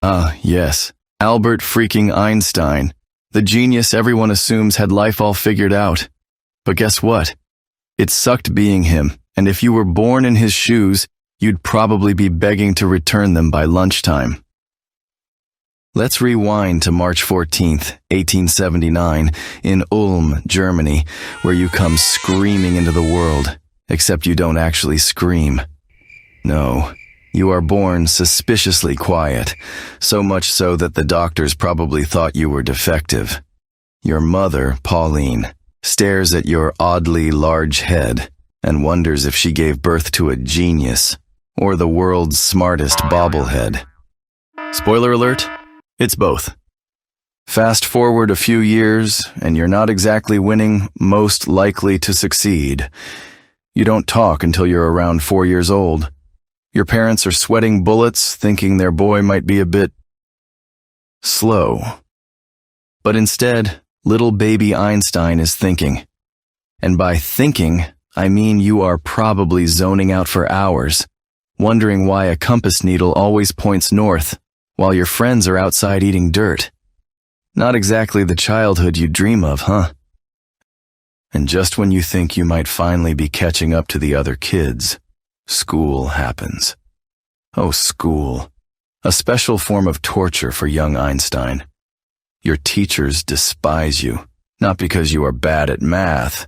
Yes. Albert freaking Einstein. The genius everyone assumes had life all figured out. But guess what? It sucked being him, and if you were born in his shoes, you'd probably be begging to return them by lunchtime. Let's rewind to March 14th, 1879, in Ulm, Germany, where you come screaming into the world, except you don't actually scream. No, you are born suspiciously quiet, so much so that the doctors probably thought you were defective. Your mother, Pauline, stares at your oddly large head and wonders if she gave birth to a genius or the world's smartest bobblehead. Spoiler alert, it's both. Fast forward a few years, and you're not exactly winning most likely to succeed. You don't talk until you're around 4 years old. Your parents are sweating bullets, thinking their boy might be a bit slow. But instead, little baby Einstein is thinking. And by thinking, I mean you are probably zoning out for hours, wondering why a compass needle always points north while your friends are outside eating dirt. Not exactly the childhood you dream of, huh? And just when you think you might finally be catching up to the other kids, school happens. Oh, school. A special form of torture for young Einstein. Your teachers despise you, not because you are bad at math,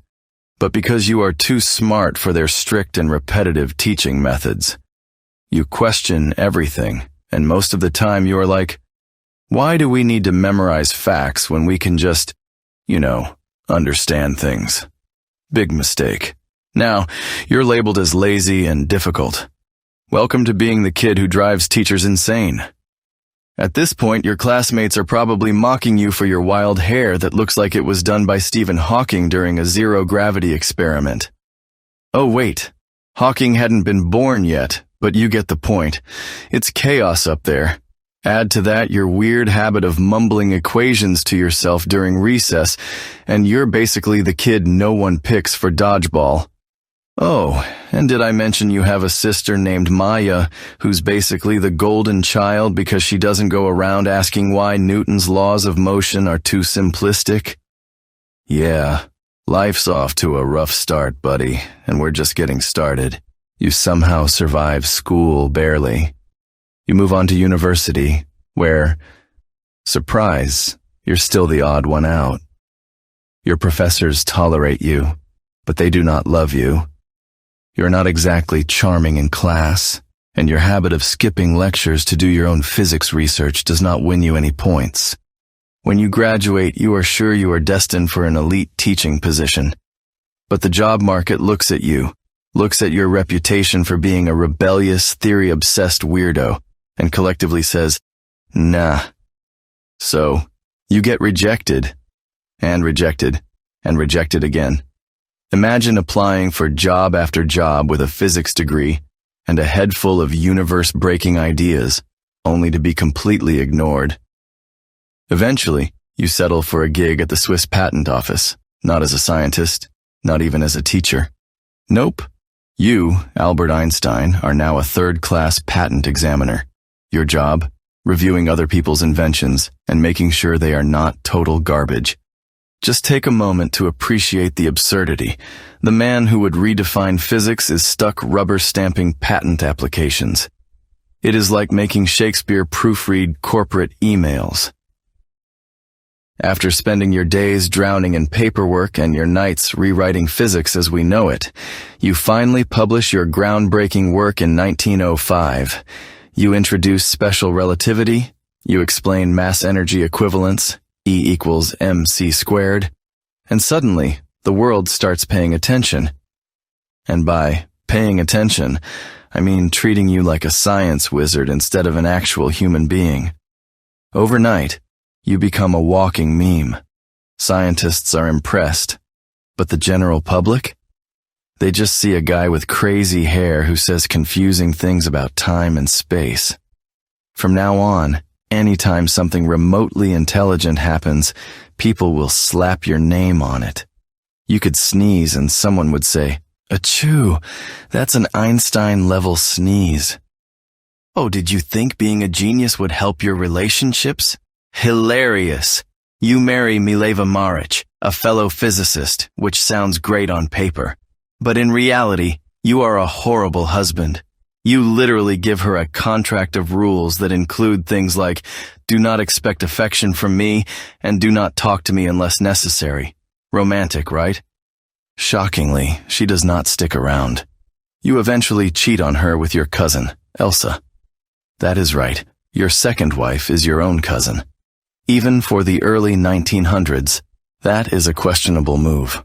but because you are too smart for their strict and repetitive teaching methods. You question everything, and most of the time you are like, why do we need to memorize facts when we can just, understand things? Big mistake. Now, you're labeled as lazy and difficult. Welcome to being the kid who drives teachers insane. At this point, your classmates are probably mocking you for your wild hair that looks like it was done by Stephen Hawking during a zero-gravity experiment. Oh wait, Hawking hadn't been born yet, but you get the point. It's chaos up there. Add to that your weird habit of mumbling equations to yourself during recess, and you're basically the kid no one picks for dodgeball. Oh, and did I mention you have a sister named Maya, who's basically the golden child because she doesn't go around asking why Newton's laws of motion are too simplistic? Yeah, life's off to a rough start, buddy, and we're just getting started. You somehow survive school barely. You move on to university, where, surprise, you're still the odd one out. Your professors tolerate you, but they do not love you. You're not exactly charming in class, and your habit of skipping lectures to do your own physics research does not win you any points. When you graduate, you are sure you are destined for an elite teaching position. But the job market looks at you, looks at your reputation for being a rebellious, theory-obsessed weirdo, and collectively says, nah. So, you get rejected, and rejected, and rejected again. Imagine applying for job after job with a physics degree and a head full of universe-breaking ideas, only to be completely ignored. Eventually, you settle for a gig at the Swiss Patent Office, not as a scientist, not even as a teacher. Nope. You, Albert Einstein, are now a third-class patent examiner. Your job, reviewing other people's inventions and making sure they are not total garbage. Just take a moment to appreciate the absurdity. The man who would redefine physics is stuck rubber-stamping patent applications. It is like making Shakespeare proofread corporate emails. After spending your days drowning in paperwork and your nights rewriting physics as we know it, you finally publish your groundbreaking work in 1905. You introduce special relativity, you explain mass-energy equivalence, E equals mc squared, and suddenly, the world starts paying attention. And by paying attention, I mean treating you like a science wizard instead of an actual human being. Overnight, you become a walking meme. Scientists are impressed, but the general public? They just see a guy with crazy hair who says confusing things about time and space. From now on, anytime something remotely intelligent happens, people will slap your name on it. You could sneeze and someone would say, "Achoo, that's an Einstein-level sneeze." Oh, did you think being a genius would help your relationships? Hilarious. You marry Mileva Maric, a fellow physicist, which sounds great on paper. But in reality, you are a horrible husband. You literally give her a contract of rules that include things like, do not expect affection from me and do not talk to me unless necessary. Romantic, right? Shockingly, she does not stick around. You eventually cheat on her with your cousin, Elsa. That is right, your second wife is your own cousin. Even for the early 1900s, that is a questionable move.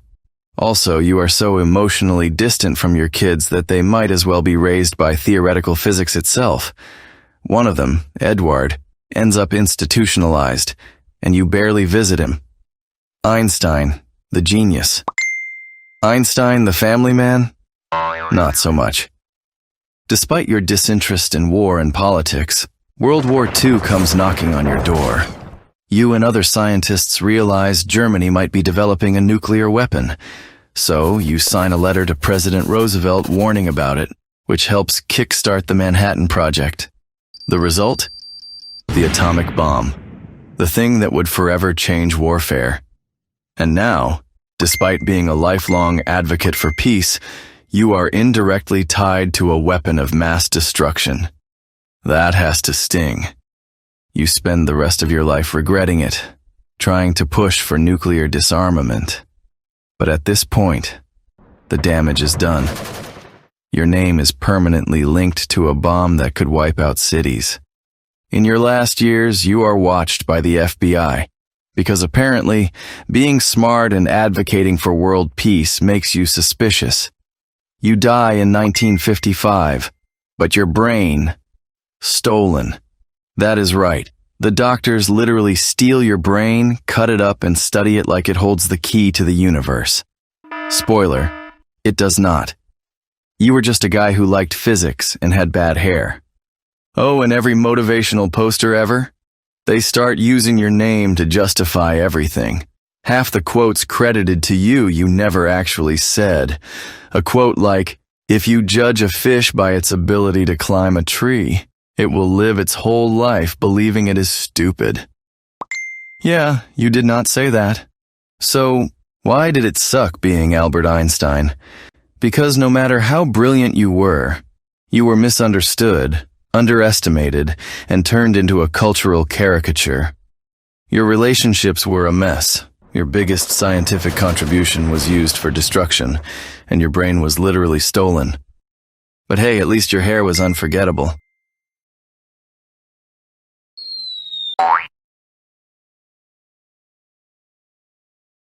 Also, you are so emotionally distant from your kids that they might as well be raised by theoretical physics itself. One of them, Edward, ends up institutionalized, and you barely visit him. Einstein, the genius. Einstein, the family man? Not so much. Despite your disinterest in war and politics, World War II comes knocking on your door. You and other scientists realize Germany might be developing a nuclear weapon, so you sign a letter to President Roosevelt warning about it, which helps kickstart the Manhattan Project. The result? The atomic bomb, the thing that would forever change warfare. And now, despite being a lifelong advocate for peace, you are indirectly tied to a weapon of mass destruction. That has to sting. You spend the rest of your life regretting it, trying to push for nuclear disarmament. But at this point, the damage is done. Your name is permanently linked to a bomb that could wipe out cities. In your last years, you are watched by the FBI, because apparently, being smart and advocating for world peace makes you suspicious. You die in 1955, but your brain, stolen. That is right. The doctors literally steal your brain, cut it up, and study it like it holds the key to the universe. Spoiler, it does not. You were just a guy who liked physics and had bad hair. Oh, and every motivational poster ever? They start using your name to justify everything. Half the quotes credited to you never actually said. A quote like, if you judge a fish by its ability to climb a tree, it will live its whole life believing it is stupid. Yeah, you did not say that. So, why did it suck being Albert Einstein? Because no matter how brilliant you were misunderstood, underestimated, and turned into a cultural caricature. Your relationships were a mess. Your biggest scientific contribution was used for destruction, and your brain was literally stolen. But hey, at least your hair was unforgettable.